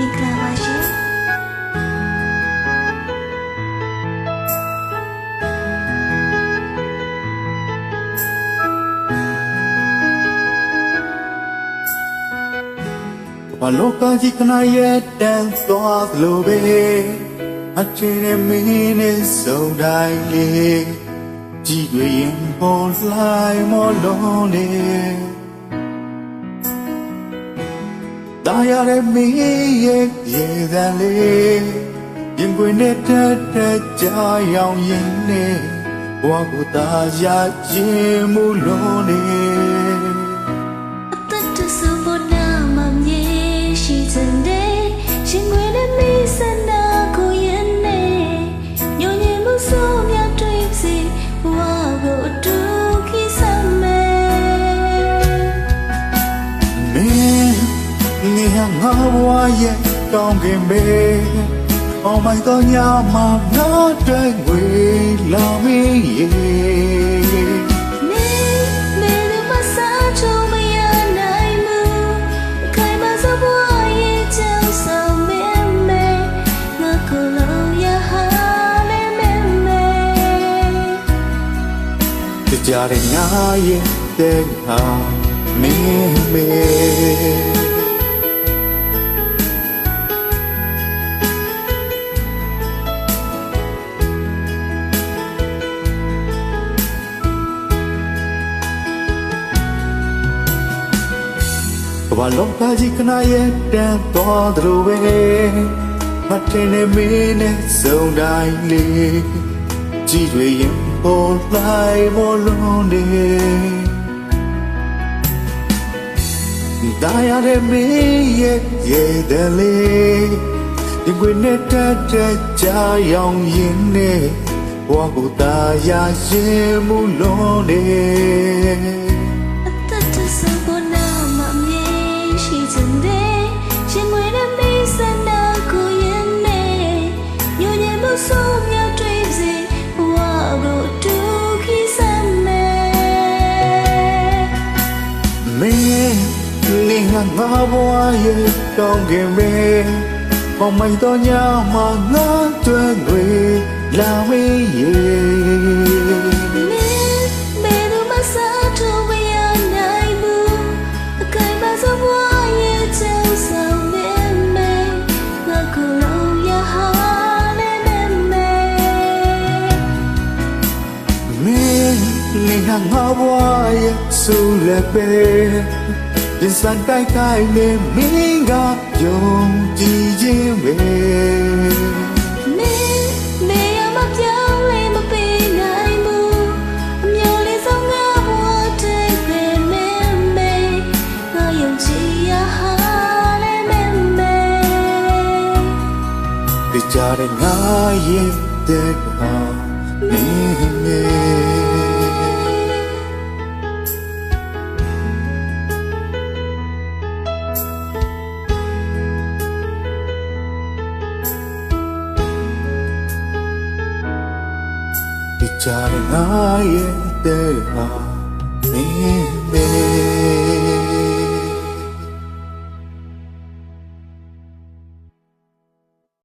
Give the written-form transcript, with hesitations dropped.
င်္ဂလာပါရှင်ဘာလို့ကကြီးခဏရဲ့တန်သွားသလိုပဲအချင်နဲ့မင်းနဲ့စုံတိုင်းလေးကြည့်တွေ့ရင်ပေါ်လိုက်မလုံးနေတာရတဲ့မင်းရဲ့ရေသံလေးရင်ခွင်နဲ့တက်ကြာရောင်ရင်နဲ့ဘဝကိုသာရခြင်းမူလုံးနေငါဘဝရဲ့ကောင်းကင်ပဲအောင်မိုက်တော့ညမှာငါတွေ့ငွေလာမင်းရဲ့မင်းမစားချုံမရနိုင်ဘူးခိုင်မစဘဝရဲ့ကြောက်ဆောင်မင်းမဲငါကိုလုံးရဟာလဲမင်းမဲကြကြတဲ့ငါရဲ့တဲ့ဟာမင်းမဲဘာလို့ကကြီးခဏရဲ့တန်သွားသလိုပဲမထင်နဲ့မင်းနဲ့စုံတိုင်းလေးကြည့်တွေ့ရင်ပေါ်လိုက်မလုံးနေဒါရတဲ့မင်းရဲ့ရေတည်းလေးဒီကွနဲ့တက်ကြာရောင်ရင်နဲ့ဘဝကိုသာရရင်မူလုံးနေငါဘဝရဲ့ကောင်းကင်ပဲပေါင်မိုက်တော့ညမှာငါတွေ့ငွေလာမင်းရဲ့မင်းတို့မစားတော့မရနိုင်ဘူးအခိုင်ပါစဘဝရဲ့ကြောက်ဆောင်မင်းမဲငါကိုလုံးရဟာလဲမင်းမဲမင်းငါဘဝရဲ့ဆူလက်ပဲရင်စံတိုက်ခိုင်းနေမင်းကယုံကြည်ခြင်းပဲမင်းရမပြောင်းလဲမပေးနိုင်ဘူးအမျိုးလေးဆုံးငါဘဝတည်းပဲမင်းမဲငါယုံကြည်ရဟာလဲမင်းမဲဒီကြတဲ့ငါရဲ့တဲ့ဟာမင်းမဲကြတဲ့ငါရဲ့တဲ့ဟာမင်း